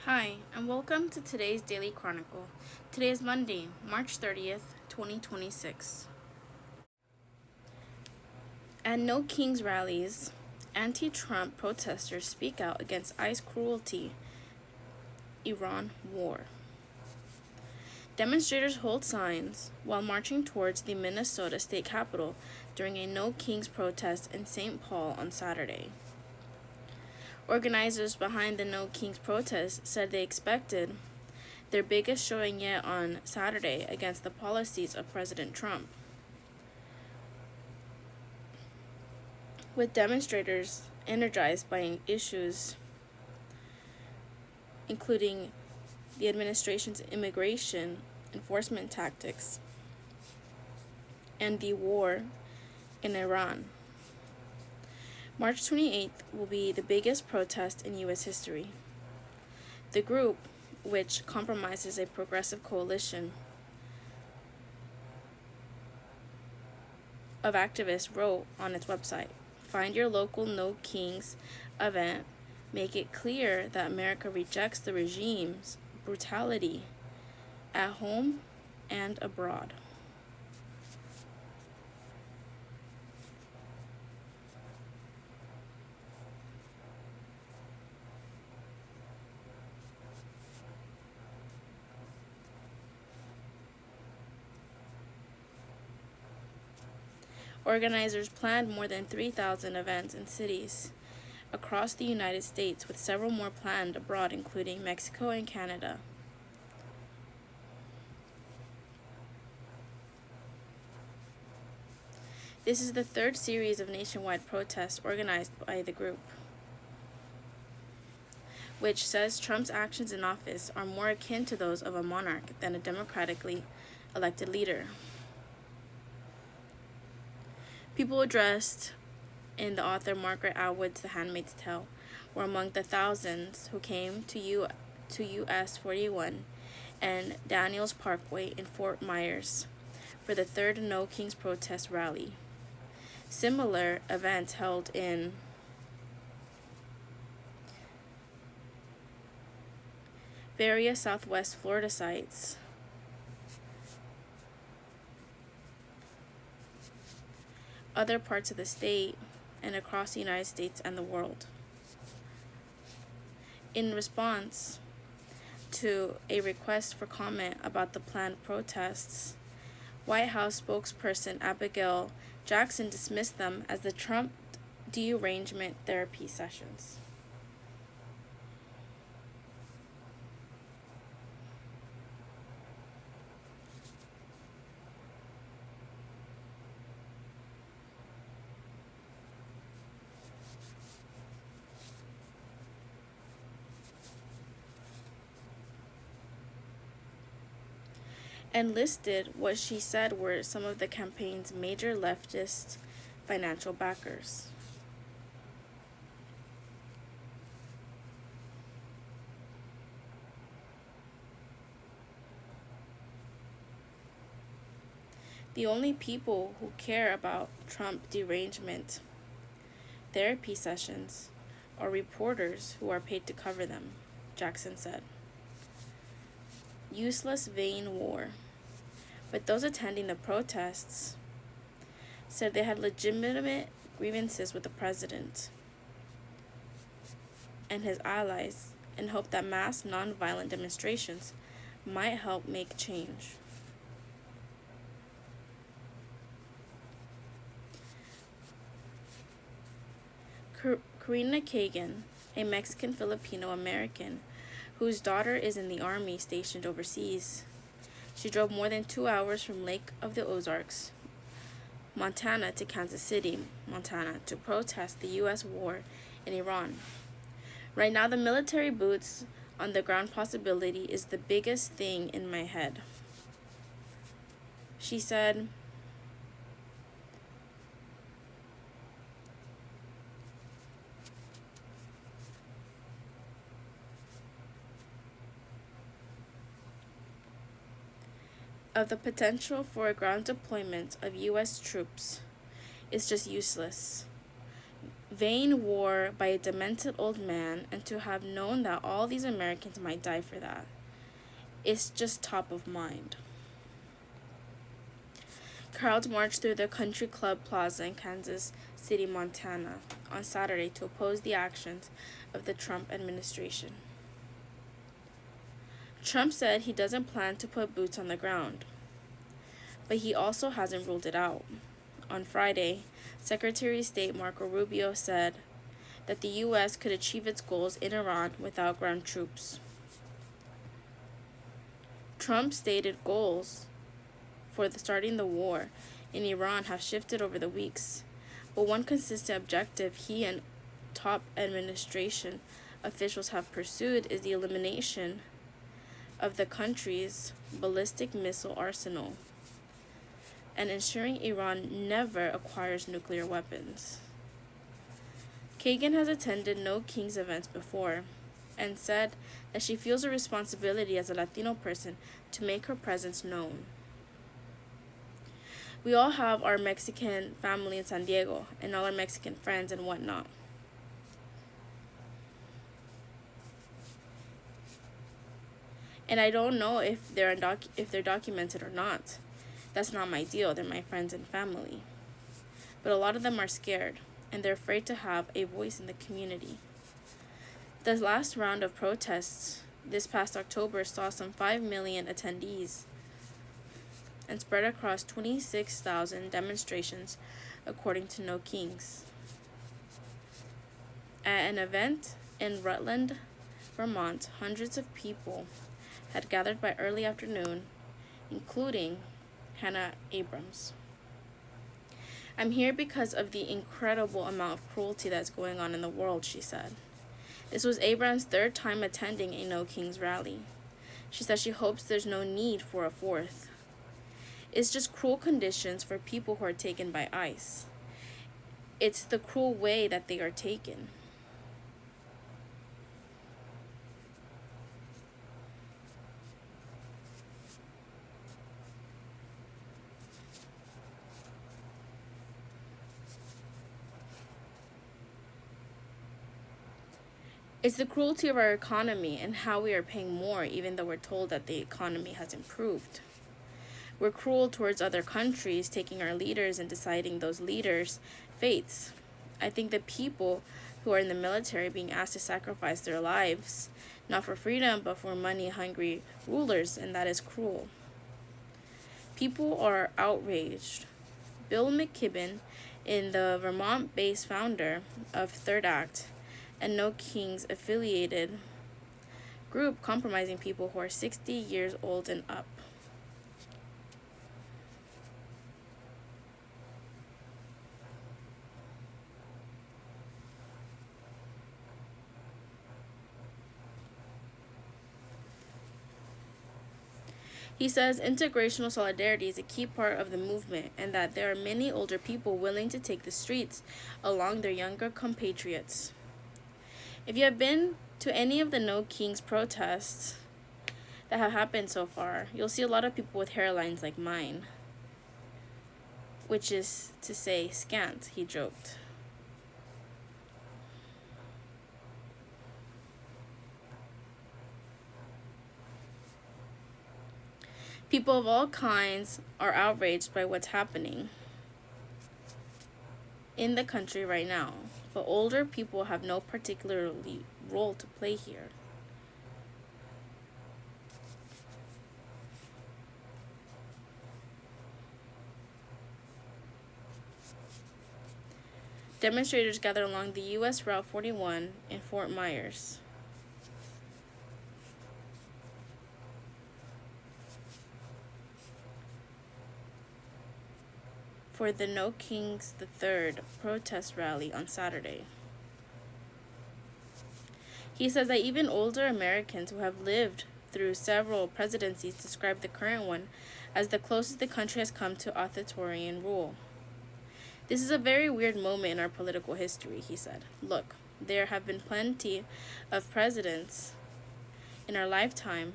Hi, and welcome to today's Daily Chronicle. Today is Monday, March 30th, 2026. At No Kings rallies, anti-Trump protesters speak out against ICE cruelty, Iran war. Demonstrators hold signs while marching towards the Minnesota state capitol during a No Kings protest in St. Paul on Saturday. Organizers behind the No Kings protest said they expected their biggest showing yet on Saturday against the policies of President Trump, with demonstrators energized by issues including the administration's immigration enforcement tactics and the war in Iran. March 28th will be the biggest protest in U.S. history. The group, which compromises a progressive coalition of activists, wrote on its website, "Find your local No Kings event. Make it clear that America rejects the regime's brutality at home and abroad." Organizers planned more than 3,000 events in cities across the United States, with several more planned abroad, including Mexico and Canada. This is the third series of nationwide protests organized by the group, which says Trump's actions in office are more akin to those of a monarch than a democratically elected leader. People dressed in the author Margaret Atwood's The Handmaid's Tale were among the thousands who came to US 41 and Daniels Parkway in Fort Myers for the third No Kings protest rally. Similar events held in various Southwest Florida sites, other parts of the state, and across the United States and the world. In response to a request for comment about the planned protests, White House spokesperson Abigail Jackson dismissed them as the Trump derangement therapy sessions. And listed what she said were some of the campaign's major leftist financial backers. The only people who care about Trump derangement therapy sessions are reporters who are paid to cover them, Jackson said. Useless, vain war. But those attending the protests said they had legitimate grievances with the president and his allies and hoped that mass nonviolent demonstrations might help make change. Karina Kagan, a Mexican Filipino American whose daughter is in the army stationed overseas. She drove more than 2 hours from Lake of the Ozarks, Montana, to Kansas City, Montana, to protest the U.S. war in Iran. Right now, the military boots on the ground possibility is the biggest thing in my head. She said, of the potential for a ground deployment of U.S. troops is just useless. vain war by a demented old man, and to have known that all these Americans might die for that. It's just top of mind. Crowds marched through the Country Club Plaza in Kansas City, Montana, on Saturday to oppose the actions of the Trump administration. Trump said he doesn't plan to put boots on the ground, but he also hasn't ruled it out. On Friday, Secretary of State Marco Rubio said that the U.S. could achieve its goals in Iran without ground troops. Trump's stated goals for starting the war in Iran have shifted over the weeks, but one consistent objective he and top administration officials have pursued is the elimination of the country's ballistic missile arsenal and ensuring Iran never acquires nuclear weapons. Kagan has attended No Kings events before and said that she feels a responsibility as a Latino person to make her presence known. We all have our Mexican family in San Diego and all our Mexican friends and whatnot. And I don't know if they're documented or not. That's not my deal. They're my friends and family. But a lot of them are scared, and they're afraid to have a voice in the community. The last round of protests this past October saw some 5 million attendees and spread across 26,000 demonstrations, according to No Kings. At an event in Rutland, Vermont, hundreds of people had gathered by early afternoon, including Hannah Abrams. I'm here because of the incredible amount of cruelty that's going on in the world, she said. This was Abrams' third time attending a No Kings rally. She said she hopes there's no need for a fourth. It's just cruel conditions for people who are taken by ICE. It's the cruel way that they are taken. It's the cruelty of our economy and how we are paying more even though we're told that the economy has improved. We're cruel towards other countries, taking our leaders and deciding those leaders' fates. I think the people who are in the military being asked to sacrifice their lives, not for freedom, but for money-hungry rulers, and that is cruel. People are outraged. Bill McKibben, the Vermont-based founder of Third Act, and No Kings affiliated group compromising people who are 60 years old and up. He says integrational solidarity is a key part of the movement and that there are many older people willing to take the streets along their younger compatriots. If you have been to any of the No Kings protests that have happened so far, you'll see a lot of people with hairlines like mine, which is to say scant, he joked. People of all kinds are outraged by what's happening in the country right now, but older people have no particular role to play here. Demonstrators gathered along the U.S. Route 41 in Fort Myers. For the No Kings III protest rally on Saturday. He says that even older Americans who have lived through several presidencies describe the current one as the closest the country has come to authoritarian rule. This is a very weird moment in our political history, he said. Look, there have been plenty of presidents in our lifetime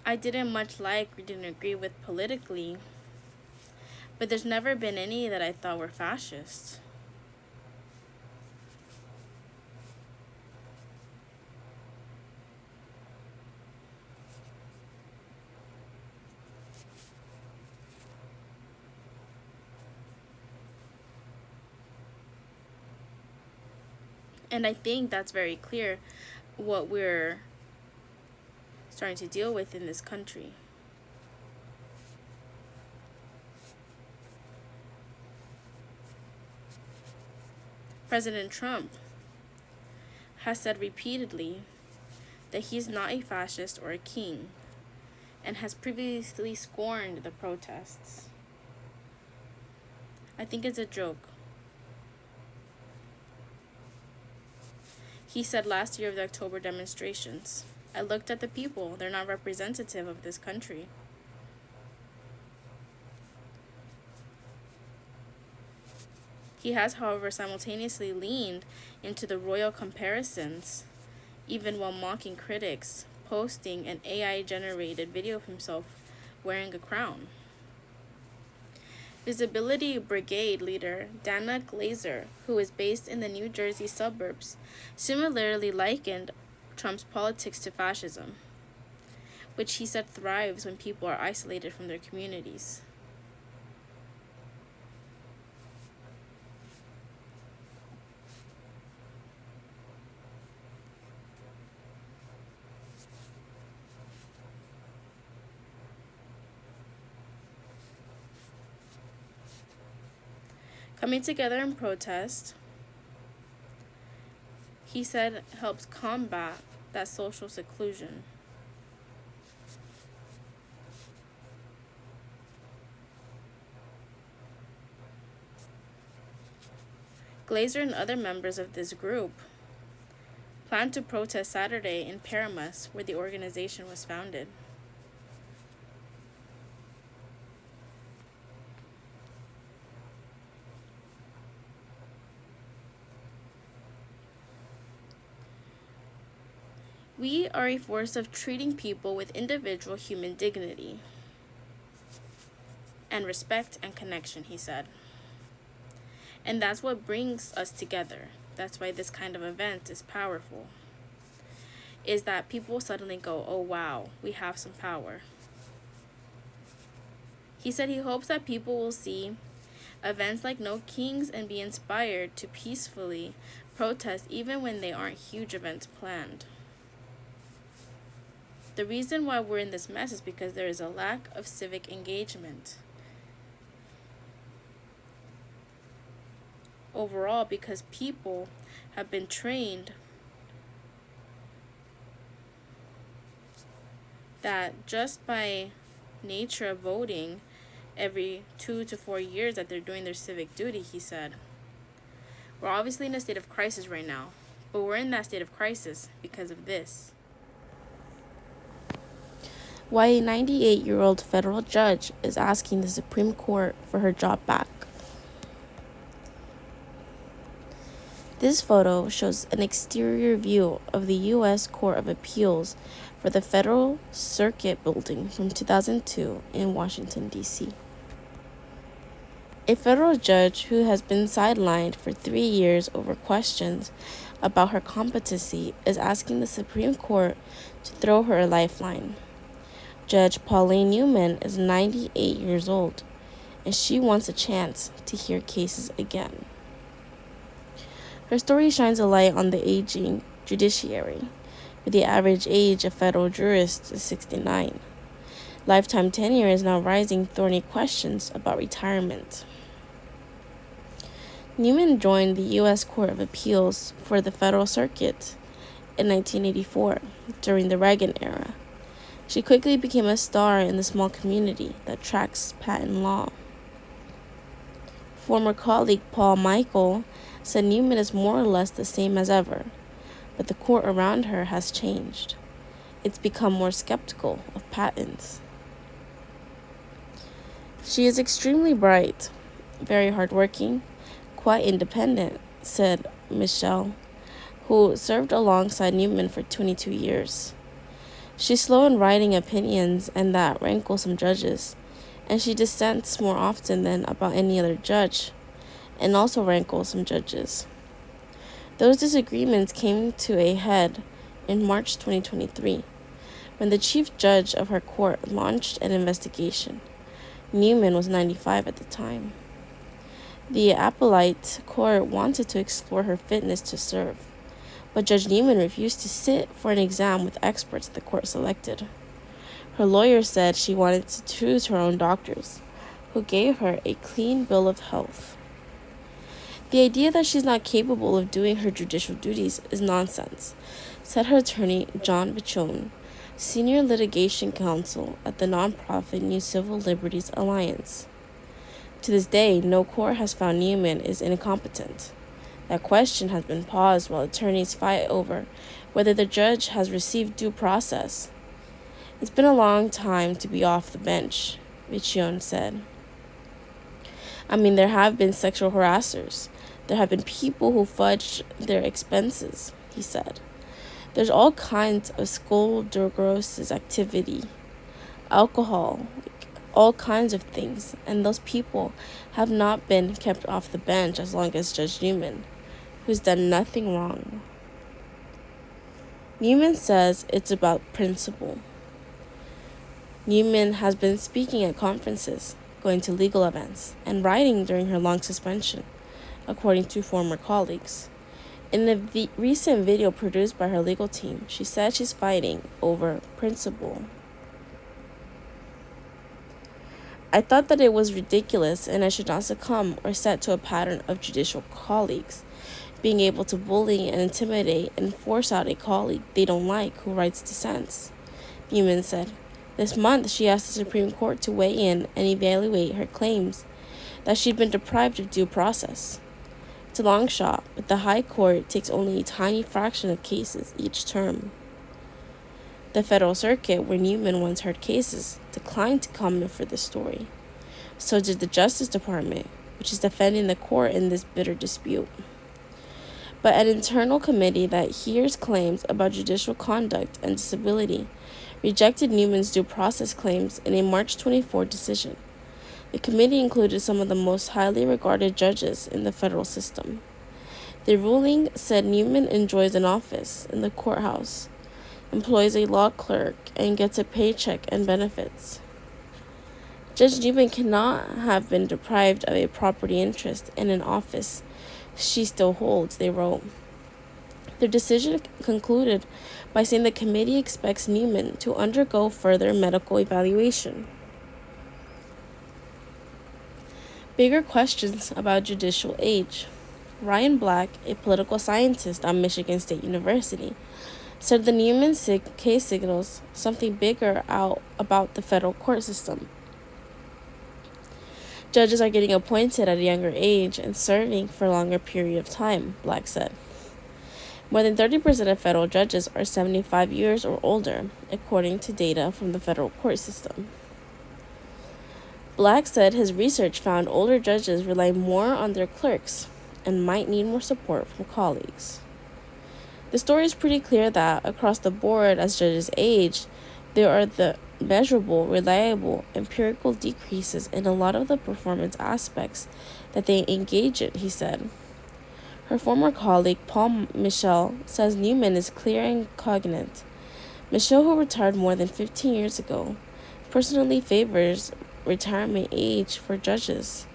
I didn't much like or didn't agree with politically, but there's never been any that I thought were fascist. And I think that's very clear what we're starting to deal with in this country. President Trump has said repeatedly that he's not a fascist or a king, and has previously scorned the protests. I think it's a joke. He said last year of the October demonstrations, I looked at the people, they're not representative of this country. He has, however, simultaneously leaned into the royal comparisons, even while mocking critics, posting an AI-generated video of himself wearing a crown. Visibility Brigade leader Dana Glazer, who is based in the New Jersey suburbs, similarly likened Trump's politics to fascism, which he said thrives when people are isolated from their communities. Coming together in protest, he said, helps combat that social seclusion. Glazer and other members of this group plan to protest Saturday in Paramus, where the organization was founded. We are a force of treating people with individual human dignity and respect and connection, he said. And that's what brings us together. That's why this kind of event is powerful. Is that people suddenly go, oh wow, we have some power. He said he hopes that people will see events like No Kings and be inspired to peacefully protest even when they aren't huge events planned. The reason why we're in this mess is because there is a lack of civic engagement. Overall, because people have been trained that just by nature of voting every 2 to 4 years that they're doing their civic duty, he said. We're obviously in a state of crisis right now, but we're in that state of crisis because of this. Why a 98-year-old federal judge is asking the Supreme Court for her job back. This photo shows an exterior view of the U.S. Court of Appeals for the Federal Circuit building from 2002 in Washington, D.C. A federal judge who has been sidelined for 3 years over questions about her competency is asking the Supreme Court to throw her a lifeline. Judge Pauline Newman is 98 years old, and she wants a chance to hear cases again. Her story shines a light on the aging judiciary, where the average age of federal jurists is 69. Lifetime tenure is now raising thorny questions about retirement. Newman joined the U.S. Court of Appeals for the Federal Circuit in 1984, during the Reagan era. She quickly became a star in the small community that tracks patent law. Former colleague Paul Michael said Newman is more or less the same as ever, but the court around her has changed. It's become more skeptical of patents. She is extremely bright, very hardworking, quite independent, said Michelle, who served alongside Newman for 22 years. She's slow in writing opinions, and that rankles some judges, and she dissents more often than about any other judge, and also rankles some judges. Those disagreements came to a head in March 2023, when the chief judge of her court launched an investigation. Newman was 95 at the time. The appellate court wanted to explore her fitness to serve, but Judge Newman refused to sit for an exam with experts the court selected. Her lawyer said she wanted to choose her own doctors, who gave her a clean bill of health. The idea that she's not capable of doing her judicial duties is nonsense, said her attorney John Bichon, senior litigation counsel at the nonprofit New Civil Liberties Alliance. To this day, no court has found Newman is incompetent. That question has been paused while attorneys fight over whether the judge has received due process. It's been a long time to be off the bench, Bichon said. There have been sexual harassers. There have been people who fudged their expenses, he said. There's all kinds of skoldergrosis activity, alcohol, all kinds of things, and those people have not been kept off the bench as long as Judge Newman, who's done nothing wrong. Newman says it's about principle. Newman has been speaking at conferences, going to legal events, and writing during her long suspension, according to former colleagues. In a recent video produced by her legal team, she said she's fighting over principle. I thought that it was ridiculous and I should not succumb or set to a pattern of judicial colleagues being able to bully and intimidate and force out a colleague they don't like who writes dissents, Newman said. This month, she asked the Supreme Court to weigh in and evaluate her claims that she'd been deprived of due process. It's a long shot, but the High Court takes only a tiny fraction of cases each term. The Federal Circuit, where Newman once heard cases, declined to comment for this story. So did the Justice Department, which is defending the court in this bitter dispute. But an internal committee that hears claims about judicial conduct and disability rejected Newman's due process claims in a March 24 decision. The committee included some of the most highly regarded judges in the federal system. The ruling said Newman enjoys an office in the courthouse, employs a law clerk, and gets a paycheck and benefits. Judge Newman cannot have been deprived of a property interest in an office she still holds, they wrote. Their decision concluded by saying the committee expects Newman to undergo further medical evaluation. Bigger questions about judicial age. Ryan Black, a political scientist at Michigan State University, said the Newman case signals something bigger out about the federal court system. Judges are getting appointed at a younger age and serving for a longer period of time, Black said. More than 30% of federal judges are 75 years or older, according to data from the federal court system. Black said his research found older judges rely more on their clerks and might need more support from colleagues. The story is pretty clear that across the board, as judges age, there are the measurable, reliable, empirical decreases in a lot of the performance aspects that they engage in, he said. Her former colleague, Paul Michel, says Newman is clear and cognate. Michel, who retired more than 15 years ago, personally favors retirement age for judges,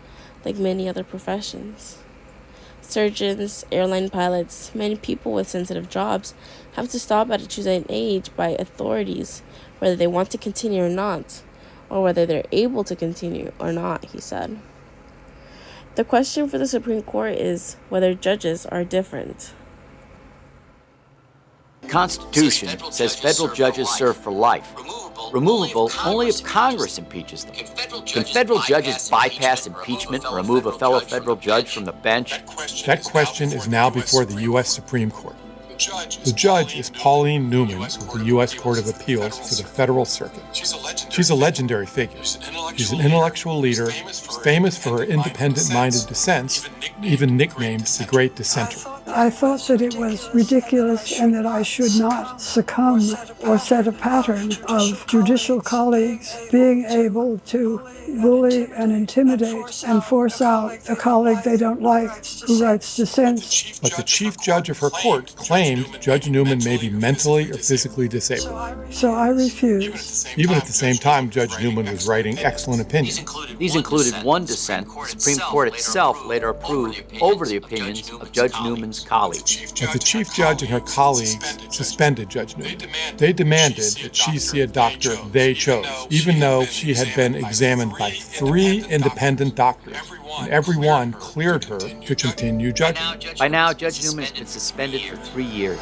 like many other professions. Surgeons, airline pilots, many people with sensitive jobs have to stop at a chosen age by authorities, whether they want to continue or not, or whether they're able to continue or not, he said. The question for the Supreme Court is whether judges are different. The Constitution says federal judges serve for life. Removable only if Congress impeaches them. Can federal judges bypass impeachment and remove a fellow federal judge from the bench? That question is now before the U.S. Supreme Court. The judge is Pauline Newman of the U.S. Court of Appeals for the Federal Circuit. She's a legendary figure. She's an intellectual leader, famous for her independent-minded dissents, even nicknamed the Great Dissenter. I thought that it was ridiculous and that I should not succumb or set a pattern of judicial colleagues being able to bully and intimidate and force out a colleague they don't like who writes dissents. But the chief judge of her court claimed Judge Newman may be mentally or physically disabled. So I refused. Even at the same time, Judge Newman was writing excellent opinions. These included one dissent the Supreme Court itself later approved over the opinions of Judge Newman's colleagues. But the chief judge and her colleagues suspended Judge Newman. They demanded that she see a doctor they chose, even though she had been examined by 3 independent doctors, and every one cleared her to continue judging. By now, Judge Newman has been suspended for 3 years,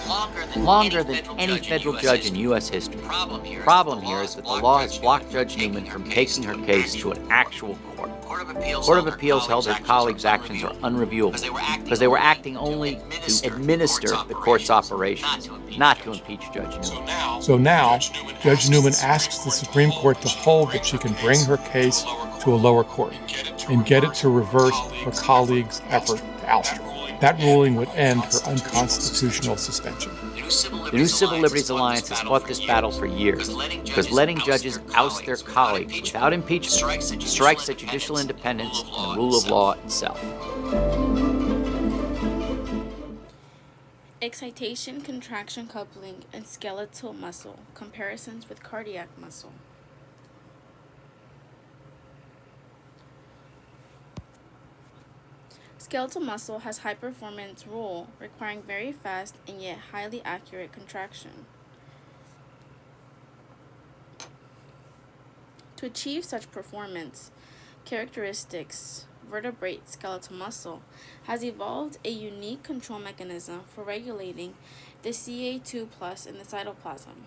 longer than any federal judge in U.S. history. The problem here is that the law has blocked Judge Newman from taking her case to an actual court. The Court of Appeals held her colleagues' actions are unreviewable because they were acting only to administer the court's operations, not to impeach Judge Newman. So now, Judge Newman asks the Supreme Court to hold that she can bring her case to a lower court and get it to reverse her colleagues' effort to oust her. That ruling would end her unconstitutional suspension. The New Civil Liberties Alliance has fought this battle for years because letting judges oust their colleagues without impeachment strikes at judicial independence and the rule of law itself. Excitation, contraction, coupling, and skeletal muscle. Comparisons with cardiac muscle. Skeletal muscle has high performance role requiring very fast and yet highly accurate contraction. To achieve such performance characteristics, vertebrate skeletal muscle has evolved a unique control mechanism for regulating the CA2 plus in the cytoplasm.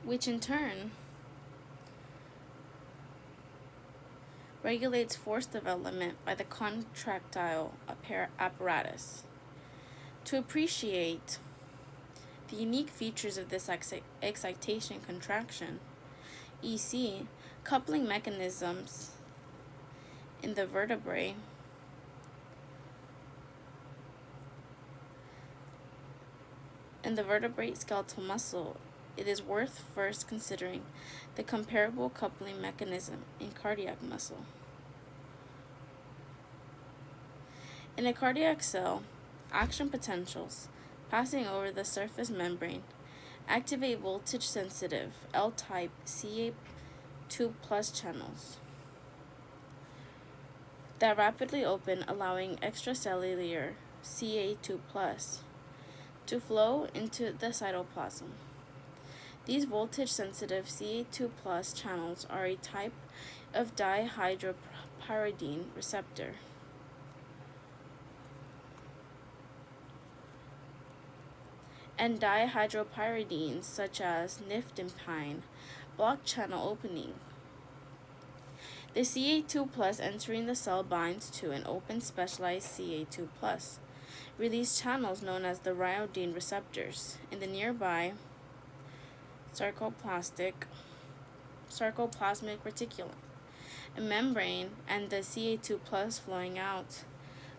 Which in turn regulates force development by the contractile apparatus. To appreciate the unique features of this excitation contraction, EC, coupling mechanisms in the vertebrae and the vertebrate skeletal muscle, it is worth first considering the comparable coupling mechanism in cardiac muscle. In a cardiac cell, action potentials passing over the surface membrane activate voltage-sensitive L-type CA2 plus channels that rapidly open, allowing extracellular CA2 plus to flow into the cytoplasm. These voltage-sensitive CA2 plus channels are a type of dihydropyridine receptor. And dihydropyridines such as nifedipine block channel opening. The CA2 plus entering the cell binds to and opens specialized CA2 plus release channels known as the rhodine receptors in the nearby sarcoplasmic reticulum, a membrane, and the CA2 plus flowing out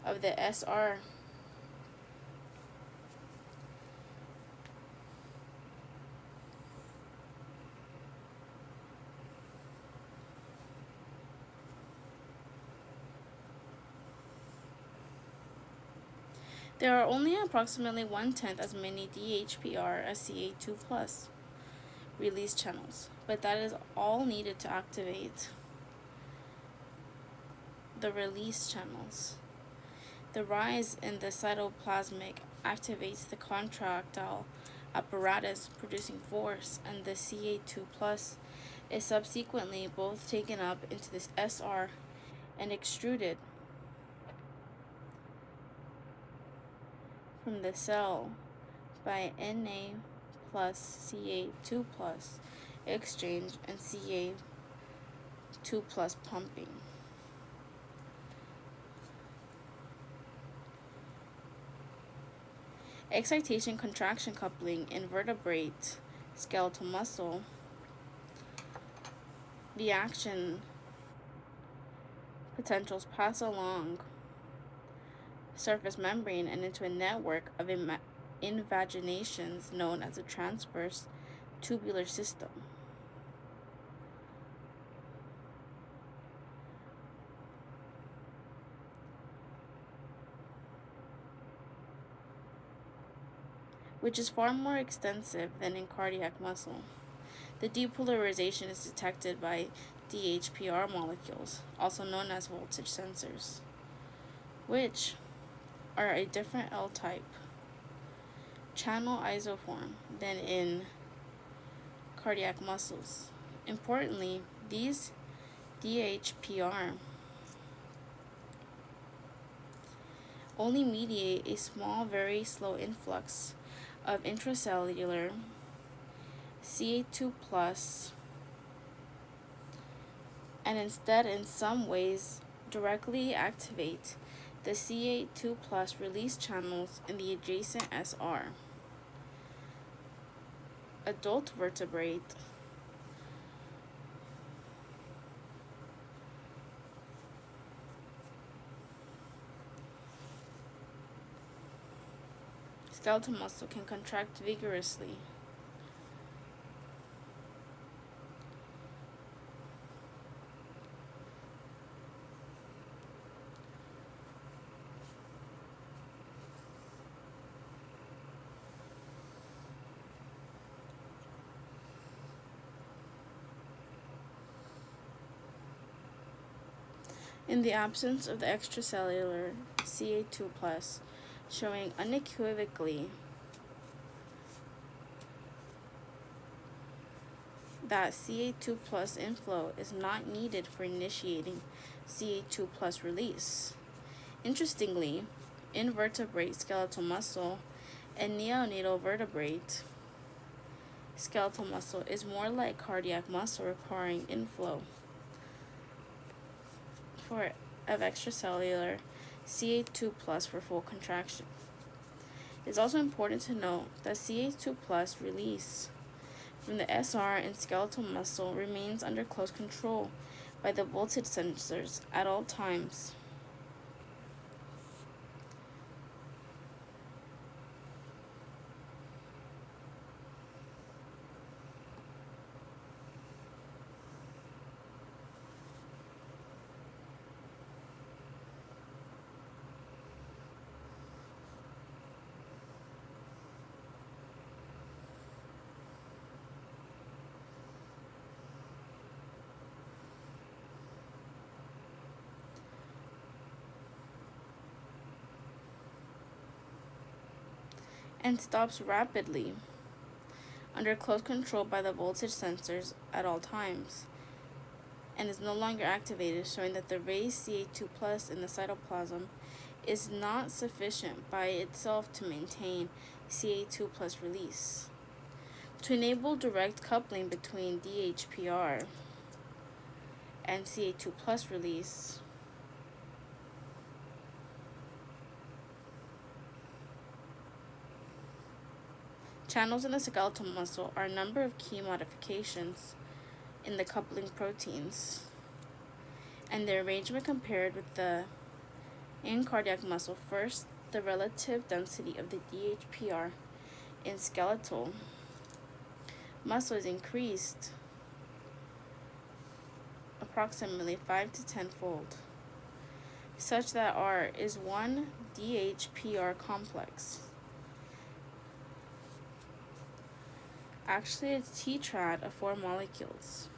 of the SR. There are only approximately 1/10 as many DHPR as CA2 plus release channels, but that is all needed to activate the release channels. The rise in the cytoplasmic activates the contractile apparatus producing force, and the CA2 plus is subsequently both taken up into this SR and extruded from the cell by Na plus CA2 plus exchange and CA2 plus pumping. Excitation contraction coupling in vertebrate skeletal muscle. The action potentials pass along surface membrane and into a network of invaginations known as a transverse tubular system. Which is far more extensive than in cardiac muscle. The depolarization is detected by DHPR molecules, also known as voltage sensors, which are a different L-type channel isoform than in cardiac muscles. Importantly, these DHPR only mediate a small, very slow influx of intracellular CA2 plus, and instead in some ways directly activate the CA2 plus release channels in the adjacent SR. Adult vertebrate skeletal muscle can contract vigorously. In the absence of the extracellular CA2 plus, showing unequivocally that CA2 plus inflow is not needed for initiating CA2 plus release. Interestingly, invertebrate skeletal muscle and neonatal vertebrate skeletal muscle is more like cardiac muscle, requiring inflow of extracellular CA2 plus for full contraction. It is also important to note that CA2 plus release from the SR and skeletal muscle remains under close control by the voltage sensors at all times. And stops rapidly under close control by the voltage sensors at all times, and is no longer activated, showing that the raised CA2 plus in the cytoplasm is not sufficient by itself to maintain CA2 plus release. To enable direct coupling between DHPR and CA2 plus release, channels in the skeletal muscle are a number of key modifications in the coupling proteins, and their arrangement compared with the in cardiac muscle. First, the relative density of the DHPR in skeletal muscle is increased approximately 5 to 10 fold, such that R is one DHPR complex. Actually, a tetrad of 4 molecules.